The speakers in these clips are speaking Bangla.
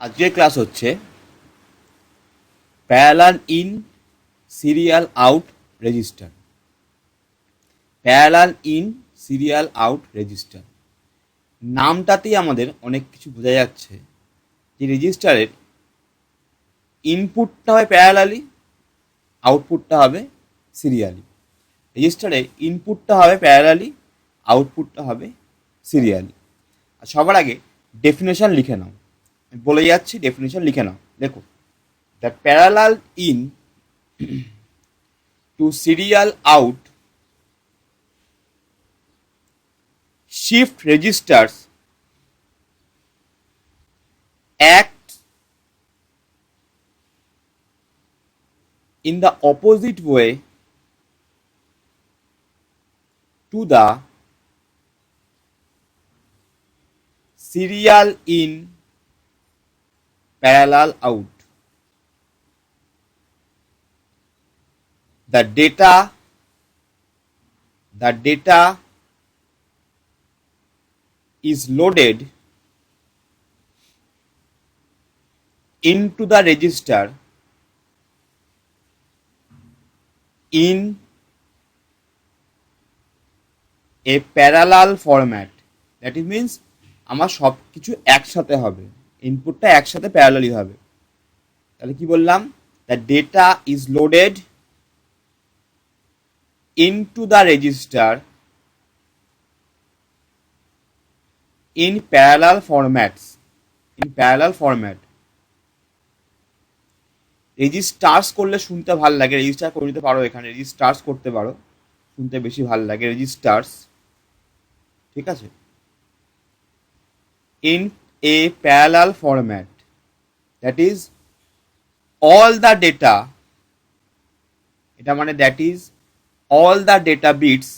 আজকের ক্লাস হচ্ছে parallel in serial out register. Parallel in serial out register নামটাতেই আমাদের অনেক কিছু বোঝা যাচ্ছে যে রেজিস্টারের ইনপুটটা হবে প্যারালালি, আউটপুটটা হবে সিরিয়ালি। রেজিস্টারে ইনপুটটা হবে প্যারালালি, আউটপুটটা হবে সিরিয়ালি। আর সবার আগে ডেফিনেশন লিখে নাও, বলে যাচ্ছি ডেফিনেশন লিখে নাও। দেখো, the parallel in to serial out shift registers act in the opposite way to the serial in parallel out. The data is loaded into the register in a parallel format. That means আমার সব কিছু একসাথে হবে, ইনপুটটা একসাথে প্যারালালি হবে। তাহলে কি বললাম? The data is loaded into the register in parallel formats. In parallel format. Registers করলে শুনতে ভালো লাগে, রেজিস্টার করে নিতে পারো, এখানে রেজিস্টার্স করতে পারো, শুনতে বেশি ভালো লাগে রেজিস্টার্স। ঠিক আছে? In a parallel format, that is all the data, এটা মানে that is all the data bits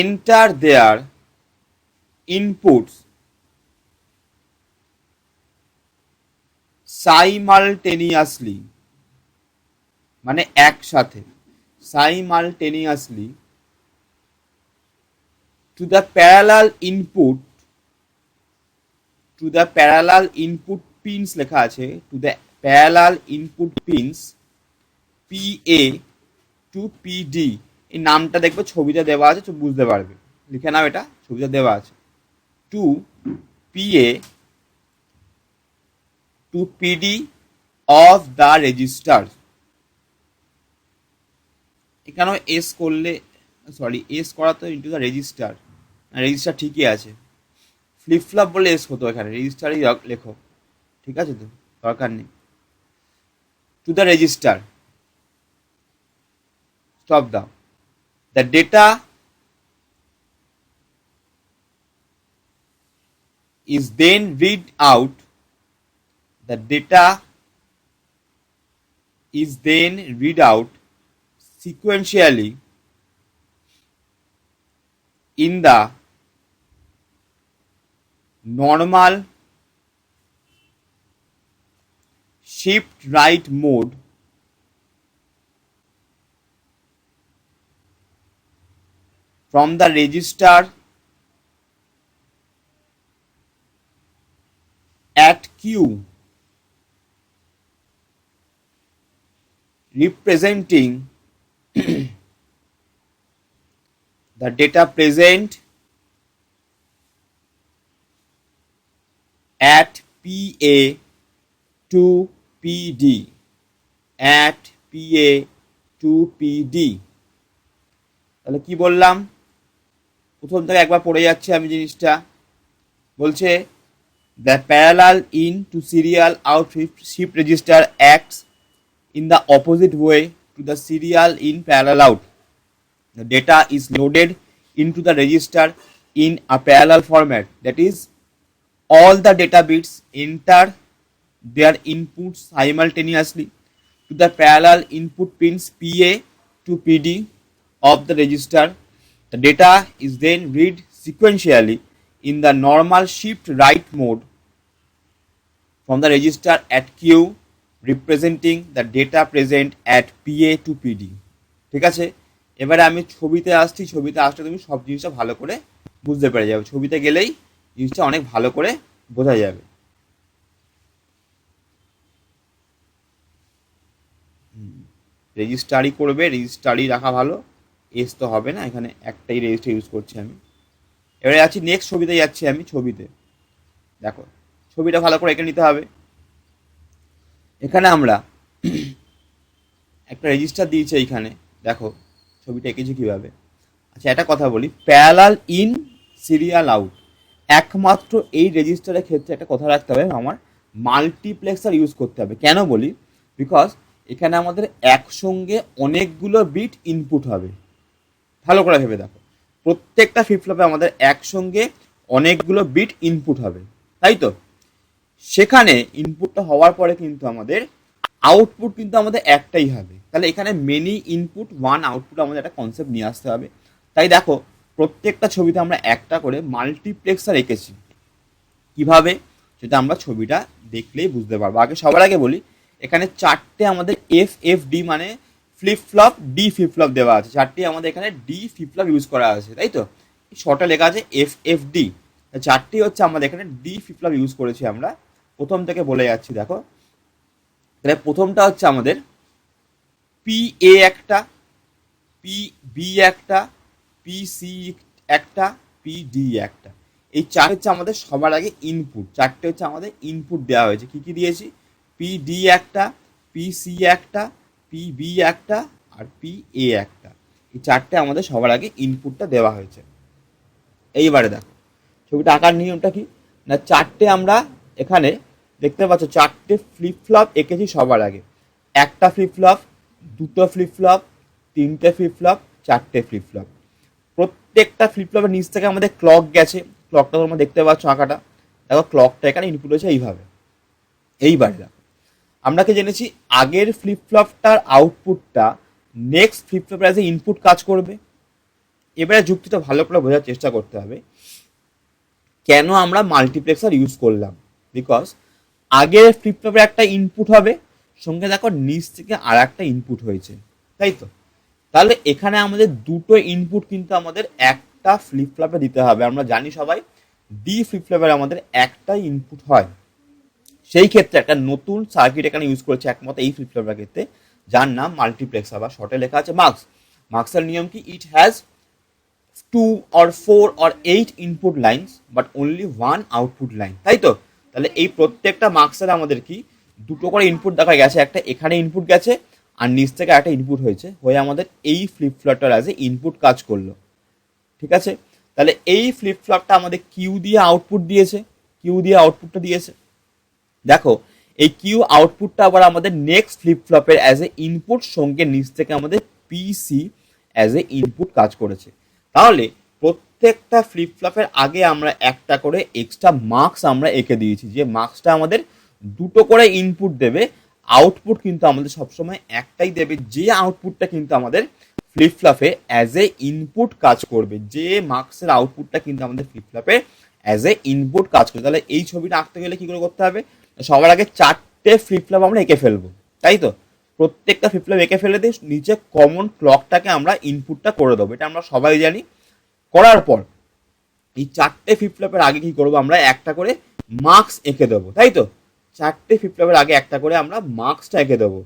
enter their inputs simultaneously, মানে একসাথে, simultaneously to the parallel input pins লেখা আছে, to the parallel input pins PA to PD। এই নামটা দেখবে ছবিতে দেওয়া আছে, বুঝতে পারবে, লিখে নাও, এটা ছবিতে দেওয়া আছে। to PA to PD of the register। এখানেও এস করলে, সরি এস করা তো ইন্টু দ্য রেজিস্টার, রেজিস্টার ঠিকই আছে, ফ্লিপ ফ্লপ বলে এস হতো, এখানে রেজিস্টারই লেখো, ঠিক আছে তো, দরকার নেই। টু দ্য রেজিস্টার, স্টপ দাও। The data is then read out, the data is then read out sequentially in the normal shift right mode from the register at Q, representing the data present at PA to PD, at PA to PD। তাহলে কি বললাম? প্রথম থেকে একবার পড়ে যাচ্ছে আমি জিনিসটা। বলছে the parallel in to serial out shift register acts in the opposite way to the serial in parallel out. The data is loaded into the register in a parallel format, that is all the data bits enter their inputs simultaneously to the parallel input pins PA to PD of the register. The data is then read sequentially in the normal shift right mode from the register at Q, representing the data present at PA to PD। ঠিক আছে? এবারে আমি ছবিতে আসছি, ছবিতে আসলে তুমি সব জিনিসটা ভালো করে বুঝতে পেরে যাবে। ছবিতে গেলেই জিনিসটা অনেক ভালো করে বোঝা যাবে। রেজিস্টারই করবে, রেজিস্টারই রাখা ভালো, এস তো হবে না, এখানে একটাই রেজিস্টার ইউজ করছি আমি। এবারে যাচ্ছি নেক্সট ছবিতে, যাচ্ছি আমি ছবিতে। দেখো ছবিটা ভালো করে এঁকে নিতে হবে। এখানে আমরা একটা রেজিস্টার দিয়েছে এইখানে, দেখো ছবিটা এঁকেছি কিভাবে। আচ্ছা একটা কথা বলি, প্যারালাল ইন সিরিয়াল আউট, একমাত্র এই রেজিস্টারের ক্ষেত্রে একটা কথা রাখতে হবে, আমার মাল্টিপ্লেক্সার ইউজ করতে হবে। কেন বলি, বিকজ এখানে আমাদের একসঙ্গে অনেকগুলো বিট ইনপুট হবে। ভালো করে ভেবে দেখো, প্রত্যেকটা ফ্লিপ ফ্লপে আমাদের একসঙ্গে অনেকগুলো বিট ইনপুট হবে, তাই তো? সেখানে ইনপুটটা হওয়ার পরে কিন্তু আমাদের আউটপুট কিন্তু আমাদের একটাই হবে। তাহলে এখানে মেনি ইনপুট ওয়ান আউটপুট আমাদের একটা কনসেপ্ট নিয়ে আসতে হবে। তাই দেখো প্রত্যেকটা ছবিতে আমরা একটা করে মাল্টিপ্লেক্সার এঁকেছি। কিভাবে সেটা আমরা ছবিটা দেখলেই বুঝতে পারবো। আগে সবার আগে বলি, এখানে চারটে আমাদের FFD মানে flip flop D flip flop দেওয়া আছে, চারটি আমাদের এখানে ডি ফ্লিপ ফ্লপ ইউজ করা আছে, তাই তো? শর্টে লেখা আছে FFD, চারটি হচ্ছে আমাদের এখানে ডি ফ্লিপ ফ্লপ ইউজ করেছি আমরা। প্রথম থেকে বলে যাচ্ছি, দেখো তাহলে প্রথমটা হচ্ছে আমাদের PA একটা, PB একটা, PC একটা, PD একটা, এই চার হচ্ছে আমাদের সবার আগে ইনপুট। চারটে হচ্ছে আমাদের ইনপুট দেওয়া হয়েছে। কি কি দিয়েছি? PD একটা, PC একটা, PB একটা আর PA একটা, এই চারটে আমাদের সবার আগে ইনপুটটা দেওয়া হয়েছে। এইবারে দেখো ছবিটা আঁকার নিয়মটা কি না, চারটে আমরা এখানে দেখতে পাচ্ছ চারটে ফ্লিপ ফ্লপ এঁকেছি সবার আগে। একটা ফ্লিপ ফ্লপ, দুটো ফ্লিপ ফ্লপ, তিনটে ফ্লিপ ফ্লপ, চারটে ফ্লিপ ফ্লপ। প্রত্যেকটা ফ্লিপ ফ্লপের নিচ থেকে আমাদের ক্লক গেছে, ক্লকটা তোমরা দেখতে পাচ্ছ আঁকাটা। দেখো ক্লকটা এখানে ইনপুট হয়েছে এইভাবে। এইবারে দেখো আমরা কি জেনেছি, আগের ফ্লিপ ফ্লপটার আউটপুটটা নেক্সট ফ্লিপ ফ্লপের অ্যাজ এ ইনপুট কাজ করবে। এবারে যুক্তিটা ভালো করে বোঝার চেষ্টা করতে হবে, কেন আমরা মাল্টিপ্লেক্সার ইউজ করলাম। বিকজ আগের ফ্লিপ ফ্লপের একটা ইনপুট হবে, সঙ্গে দেখো নিচ থেকে আর একটা ইনপুট হয়েছে, তাই তো? তাহলে এখানে আমাদের দুটো ইনপুট কিন্তু আমাদের একটা ফ্লিপ ফ্লপে দিতে হবে। আমরা জানি সবাই ডি ফ্লিপ ফ্লপের আমাদের একটা ইনপুট হয়। সেই ক্ষেত্রে একটা নতুন সার্কিট এখানে ইউজ করেছে একমাত্র এই ফ্লিপ ফ্লপের ক্ষেত্রে, যার নাম মাল্টিপ্লেক্সার বা শর্টে লেখা আছে মার্কস। মার্কসের নিয়ম কি? It has 2 or 4 or 8 input lines but only 1 output line, তাই তো? তাহলে এই প্রত্যেকটা মার্কসের আমাদের কি দুটো করে ইনপুট দেখা গেছে, একটা এখানে ইনপুট গেছে আর নিচ থেকে একটা ইনপুট হয়েছে, হয়ে আমাদের এই ফ্লিপ ফ্লপটার অ্যাজ এ ইনপুট কাজ করলো। ঠিক আছে, তাহলে এই ফ্লিপ ফ্লপটা আমাদের কিউ দিয়ে আউটপুট দিয়েছে, কিউ দিয়ে আউটপুটটা দিয়েছে। দেখো এই কিউ আউটপুটটা আবার আমাদের নেক্সট ফ্লিপ ফ্লপের অ্যাজ এ ইনপুট, সঙ্গে নিচ থেকে আমাদের পিসি অ্যাজ এ ইনপুট কাজ করেছে। তাহলে প্রত্যেকটা ফ্লিপ ফ্লপের আগে আমরা একটা করে এক্সট্রা মার্কস আমরা এঁকে দিয়েছি, যে মার্কসটা আমাদের দুটো করে ইনপুট দেবে, আউটপুট কিন্তু আমাদের সবসময় একটাই দেবে, যে আউটপুটটা কিন্তু আমাদের ফ্লিপ ফ্লপে অ্যাজ এ ইনপুট কাজ করবে, যে মার্কসের আউটপুটটা কিন্তু আমাদের ফ্লিপ ফ্লপে অ্যাজ এ ইনপুট কাজ করবে। তাহলে এই ছবিটা আঁকতে গেলে কি করে করতে হবে, সবার আগে চারটে ফ্লিপ ফ্লপ আমরা এঁকে ফেলবো, তাই তো? প্রত্যেকটা ফ্লিপ ফ্লপ এঁকে ফেলে দিয়ে নিচে কমন ক্লকটাকে আমরা ইনপুটটা করে দেবো, এটা আমরা সবাই জানি। করার পর এই চারটে ফ্লিপ ফ্লপের আগে কি করবো, আমরা একটা করে মার্কস এঁকে দেবো, তাই তো? চারটে ফ্লিপ ফ্লপের আগে একটা করে আমরা মার্কসটা এঁকে দেবো।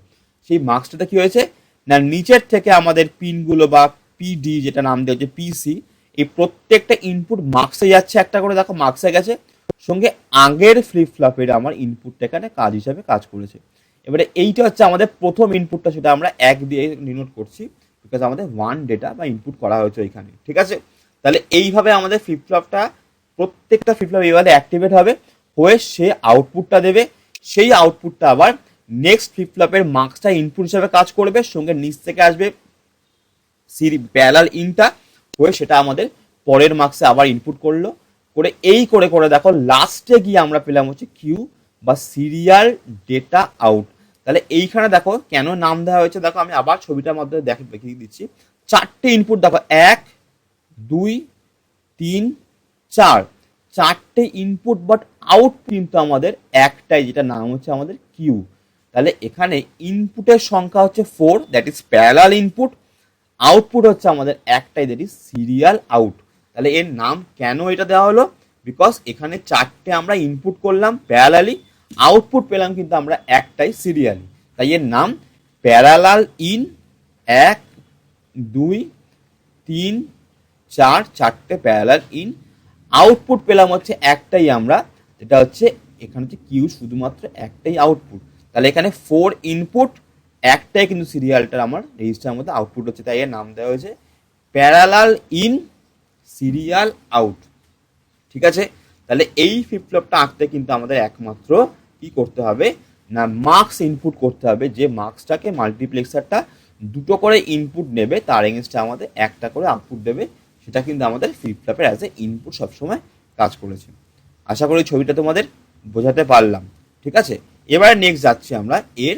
সেই মার্কসটাতে কি হয়েছে না, নিচের থেকে আমাদের পিনগুলো বা পিডি যেটা নাম দেওয়া হচ্ছে পিসি, এই প্রত্যেকটা ইনপুট মার্কসে যাচ্ছে একটা করে, দেখো মার্কসে গেছে, সঙ্গে আগের ফ্লিপ ফ্লপের আমার ইনপুটটা এখানে কাজ হিসাবে কাজ করেছে। এবারে এইটা হচ্ছে আমাদের প্রথম ইনপুটটা, সেটা আমরা এক দিয়ে ডিনোট করছি, বিকজ আমাদের ওয়ান ডেটা বা ইনপুট করা হয়েছে ওইখানে। ঠিক আছে, তাহলে এইভাবে আমাদের ফ্লিপ ফ্লপটা প্রত্যেকটা ফ্লিপ ফ্লপ এইভাবে অ্যাক্টিভেট হবে, হয়ে সে আউটপুটটা দেবে। সেই আউটপুটটা আবার নেক্সট ফ্লিপ ফ্লপের মার্কসটা ইনপুট হিসাবে কাজ করবে, সঙ্গে নিচ থেকে আসবে প্যারালাল ইনটা, হয়ে সেটা আমাদের পরের মার্কসে আবার ইনপুট করলো, করে এই করে করে দেখো লাস্টে গিয়ে আমরা পেলাম হচ্ছে কিউ বা সিরিয়াল ডেটা আউট। তাহলে এইখানে দেখো কেন নাম দেওয়া হয়েছে, দেখো আমি আবার ছবিটার মাধ্যমে দেখিয়ে দিচ্ছি। চারটে ইনপুট দেখো, 1 2 3 4, চারটে ইনপুট, বাট আউট কিন্তু আমাদের একটাই, যেটা নাম হচ্ছে আমাদের কিউ। তাহলে এখানে ইনপুটের সংখ্যা হচ্ছে 4, that is parallel input. Output হচ্ছে আমাদের একটাই, দ্যাট ইজ সিরিয়াল আউট। তাহলে এর নাম কেন এটা দেওয়া হলো, বিকজ এখানে চারটে আমরা ইনপুট করলাম প্যারালালি, আউটপুট পেলাম কিন্তু আমরা একটাই সিরিয়ালি, তাই এর নাম প্যারালাল ইন। 1 2 3 4, চারটে প্যারালাল ইন, আউটপুট পেলাম হচ্ছে একটাই আমরা, যেটা হচ্ছে এখানে হচ্ছে কিউ, শুধুমাত্র একটাই আউটপুট। তাহলে এখানে 4 ইনপুট, একটাই কিন্তু সিরিয়ালটার আমার রেজিস্টারের মধ্যে আউটপুট হচ্ছে, তাই এর নাম দেওয়া হয়েছে প্যারালাল ইন সিরিয়াল আউট। ঠিক আছে, তাহলে এই ফ্লিপ ফ্লপটা আঁকতে কিন্তু আমাদের একমাত্র কি করতে হবে না, মার্কস ইনপুট করতে হবে, যে মার্কসটাকে মাল্টিপ্লেক্সারটা দুটো করে ইনপুট নেবে, তার এগেনস্টে আমাদের একটা করে আউটপুট দেবে, সেটা কিন্তু আমাদের ফ্লিপ ফ্লপের অ্যাজ এ ইনপুট সবসময় কাজ করেছে। আশা করি ছবিটা তোমাদের বোঝাতে পারলাম। ঠিক আছে, এবারে নেক্সট যাচ্ছি আমরা এর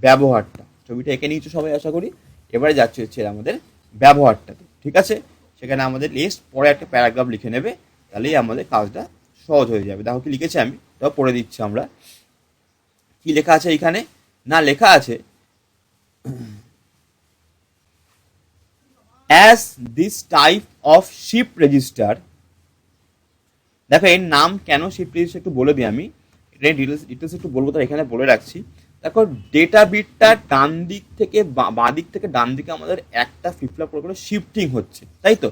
ব্যবহারটা। ছবিটা এঁকে নিয়েছো সবাই আশা করি। এবারে যাচ্ছি হচ্ছে আমাদের ব্যবহারটাতে। ঠিক আছে, সেখানে আমাদের লিস্ট পরে একটা প্যারাগ্রাফ লিখে নেবে, তাহলেই আমাদের কাজটা সহজ হয়ে যাবে। দেখো কি লিখেছি আমি, তাও পড়ে দিচ্ছি আমরা। কি লেখা আছে এইখানে না, লেখা আছে as this type of shift register। দেখো এর নাম কেন শিফট রেজিস্টার একটু বলে দিই আমি, এটা ডিটেলস একটু বলবো, তার এখানে বলে রাখছি। দেখো ডেটা বিটটা ডান দিক থেকে বাঁ দিক থেকে ডান দিকে আমাদের একটা ফ্লিপ ফ্লপ করে শিফটিং হচ্ছে, তাই তো।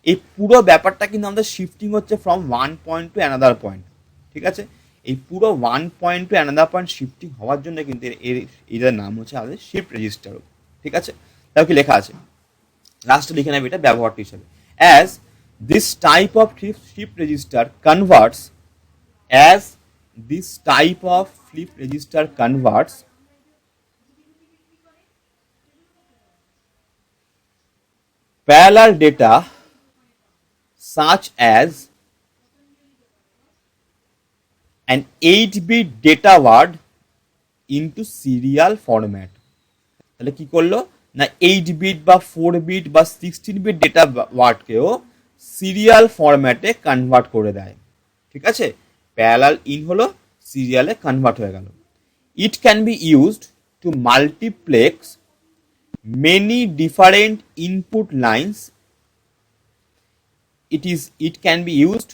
এই পুরো ব্যাপারটা কিন্তু আমাদের শিফটিং হচ্ছে from one point to another point. ঠিক আছে, এই পুরো one point to another point shifting হওয়ার জন্য কিন্তু এর নাম হচ্ছে আমাদের শিফট রেজিস্টার। ঠিক আছে, তাও কি লেখা আছে, লাস্টে লিখে নেবে এটা ব্যবহারটা হিসাবে। As this type of shift register converts as this type of flip register converts parallel data such as an 8-bit data word into serial format। তাহলে কি করলো না, 8 বিট বা 4 বিট বা 16 বিট ডেটা ওয়ার্ডকেও সিরিয়াল ফরম্যাটে কনভার্ট করে দেয়। ঠিক আছে, প্যারালাল ইন হলো সিরিয়ালে কনভার্ট হয়ে গেল। It can be used to multiplex many different input lines. It can be used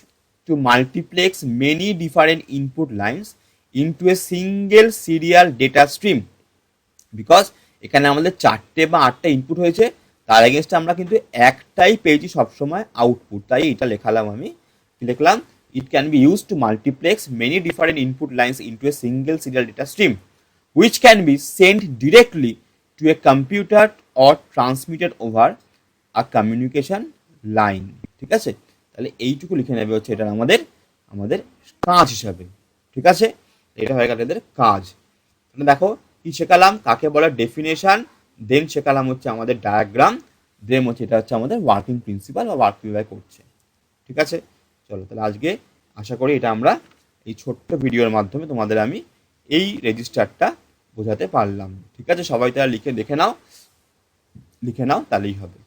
to multiplex many different input lines into a single serial data stream, because এখানে আমাদের 4টে বা 8টা ইনপুট হয়েছে, তার এগেনস্টে আমরা কিন্তু একটাই পেয়েছি সবসময় আউটপুট, তাই এটা লেখালাম আমি। লিখলাম it can be use to multiplex many different input lines into a single serial data stream which can be send directly to a computer or transmitted over a communication line. ঠিক আছে, তাহলে এইটুকু লিখে নেবে হচ্ছে এটা আমাদের কাজ হিসাবে। ঠিক আছে, এটা হয়ে গেল এদের কাজ। দেখো কি শেখালাম, কাকে বলে ডেফিনেশন, দেন শেখালাম হচ্ছে আমাদের ডায়াগ্রাম, দেন হচ্ছে এটা হচ্ছে আমাদের ওয়ার্কিং প্রিন্সিপাল বা ওয়ার্ক কিভাবে করছে। ঠিক আছে, চলো তাহলে আজকে আশা করি এটা আমরা এই ছোট্ট ভিডিওর মাধ্যমে তোমাদের আমি এই রেজিস্টারটা বোঝাতে পারলাম। ঠিক আছে, সবাই তারা লিখে নাও তাহলেই হবে।